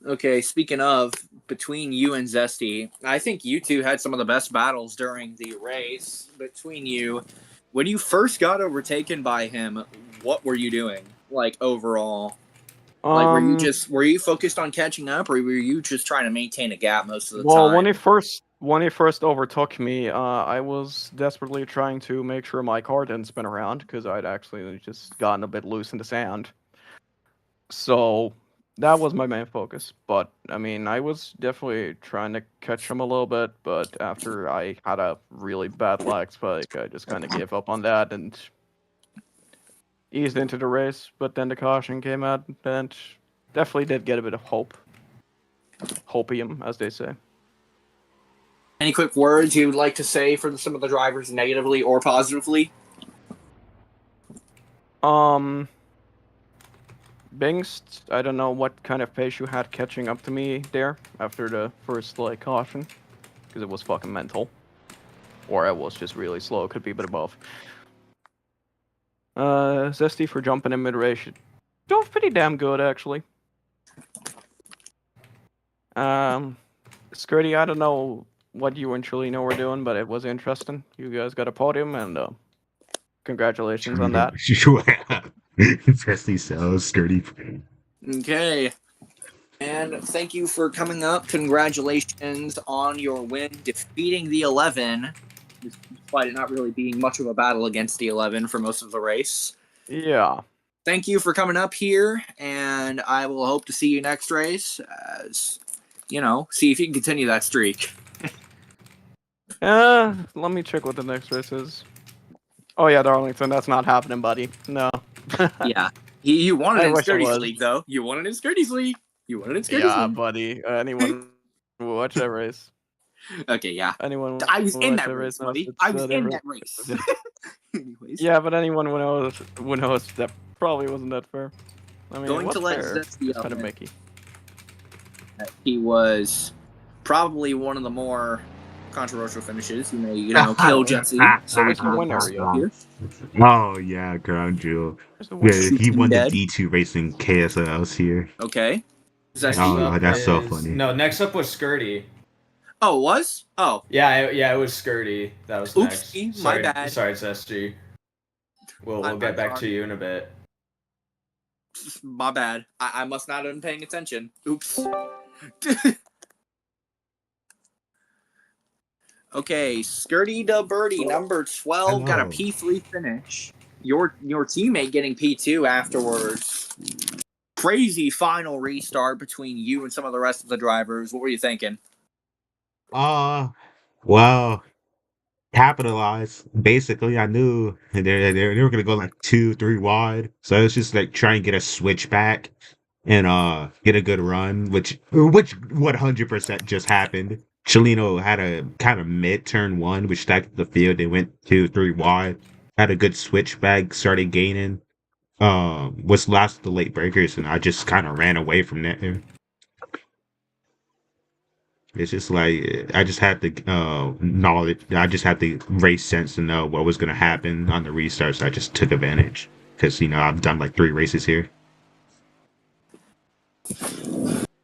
Okay, speaking of, between you and Zesty, I think you two had some of the best battles during the race. Between you, when you first got overtaken by him, what were you doing? Like overall, like were you focused on catching up, or were you just trying to maintain a gap most of the Well, time? when he first overtook me, I was desperately trying to make sure my car didn't spin around because I'd actually just gotten a bit loose in the sand. So that was my main focus. But I mean, I was definitely trying to catch him a little bit. But after I had a really bad lag spike, I just kind of gave up on that and eased into the race. But then the caution came out and definitely did get a bit of hopium, as they say. Any quick words you would like to say for some of the drivers, negatively or positively? Bingst, I don't know what kind of pace you had catching up to me there after the first caution, because it was fucking mental, or I was just really slow. Could be a bit of both. Zesty for jumping in mid race, drove pretty damn good actually. Skirty, I don't know what you and Trulino were doing, but it was interesting. You guys got a podium, and congratulations on that. Sure. Presley sells sturdy. Okay. And thank you for coming up. Congratulations on your win, defeating the 11, despite it not really being much of a battle against the 11 for most of the race. Yeah. Thank you for coming up here, and I will hope to see you next race. See if you can continue that streak. Let me check what the next race is. Oh yeah, Darlington, that's not happening, buddy. No. Yeah. You won it I in wish it Skirty's was. League, though. You won it in Skirty's League. Yeah, buddy. Anyone who watch that race? Okay, yeah. Anyone I was who in watch that that race, knows buddy. it's I was in never- that race. Anyways. Yeah, but anyone who knows that probably wasn't that fair. I mean, Going what's to let fair? Zesty It's up kind of there. Mickey. He was probably one of the more controversial finishes. You may, kill Jesse. So we Where's the can winner, get yo? here. Oh yeah, Crown Jewel. Where's the Yeah, winner? he Shooting won the dead. D2 racing KSLs here. Okay. Next Oh, up that's so is- funny. No, next up was Skirty. Oh, it was? Oh. Yeah, it was Skirty. That was Oopsie, next. my bad. Sorry, it's SG. We'll I'm get back to sorry. you in a bit. My bad. I must not have been paying attention. Oops. Okay, Skirty da Birdie, number 12, got a Hello. P3 finish. Your teammate getting P2 afterwards. Crazy final restart between you and some of the rest of the drivers. What were you thinking? Well, capitalize. Basically, I knew they were gonna go like 2, 3 wide, so it was just like try and get a switch back and get a good run, which 100% just happened. Chelino had a kind of mid turn one, which stacked the field. They went 2, 3 wide, had a good switch back, started gaining. Was last of the late breakers, and I just kind of ran away from there. It's just like I just had the knowledge. I just had the race sense to know what was going to happen on the restart. So I just took advantage because I've done like 3 races here.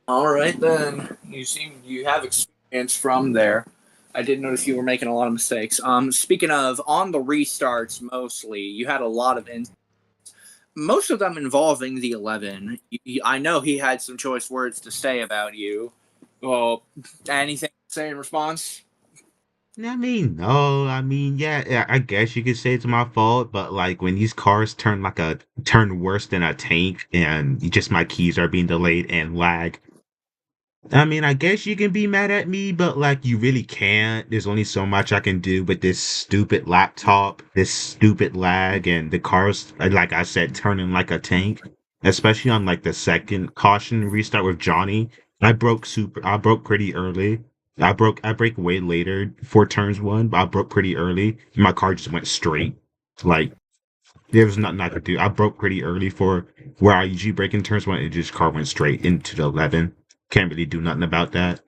All right, then. You have experience from there. I did notice you were making a lot of mistakes. Speaking of, on the restarts mostly, you had a lot of most of them involving the 11. I know he had some choice words to say about you. Well, anything to say in response? I mean, no, I mean, yeah, I guess you could say it's my fault, but like when these cars turn worse than a tank, and just my keys are being delayed and lag. I mean, I guess you can be mad at me, but like you really can't. There's only so much I can do with this stupid laptop, this stupid lag, and the cars, like I said, turning like a tank. Especially on like the second caution restart with Johnny. I broke pretty early. I break way later for turns one, but I broke pretty early. My car just went straight. Like there was nothing I could do. I broke pretty early for where I usually break in turns one. It just car went straight into the 11. Can't really do nothing about that.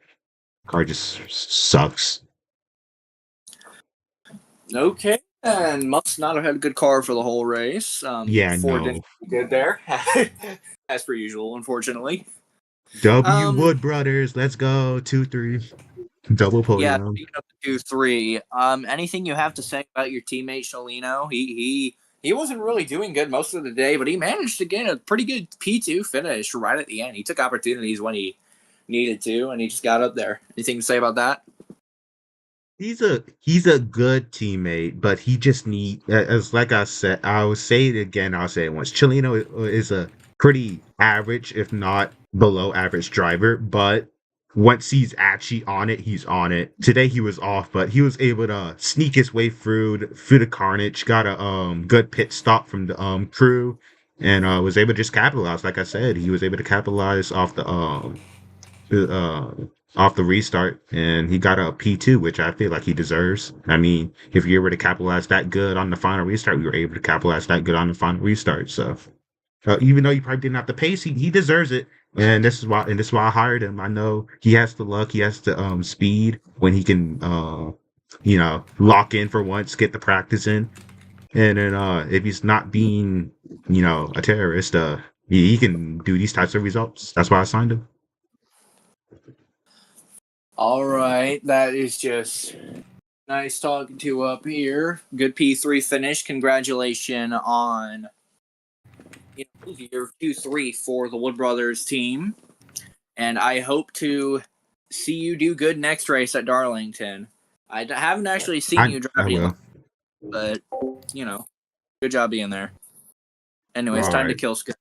Car just sucks. Okay. And must not have had a good car for the whole race. Yeah, Ford didn't no. do good there, as per usual, unfortunately. W Um, Wood Brothers, let's go. 2-3. Double yeah, podium. speaking of the 2-3, anything you have to say about your teammate Shalino? He wasn't really doing good most of the day, but he managed to get a pretty good P2 finish right at the end. He took opportunities when he needed to, and he just got up there. Anything to say about that? He's a good teammate, but he just as like I said, I will say it again, I'll say it once. Chileno is a pretty average, if not below average driver, but once he's actually on it, he's on it. Today he was off, but he was able to sneak his way through the carnage, got a good pit stop from the crew, and was able to just capitalize. Like I said, he was able to capitalize uh, off the restart, and he got a P2, which I feel like he deserves. I mean, if you were to capitalize that good on the final restart, we were able to capitalize that good on the final restart. So even though he probably didn't have the pace, he deserves it. And this is why I hired him. I know he has the luck, he has the speed when he can lock in for once, get the practice in. And then if he's not being, a terrorist, he can do these types of results. That's why I signed him. All right, that is just nice talking to you up here. Good P3 finish. Congratulations on your 2-3 for the Wood Brothers team. And I hope to see you do good next race at Darlington. I haven't actually seen you I drive it, will. but good job being there. Anyways, All time to right. kill Scott.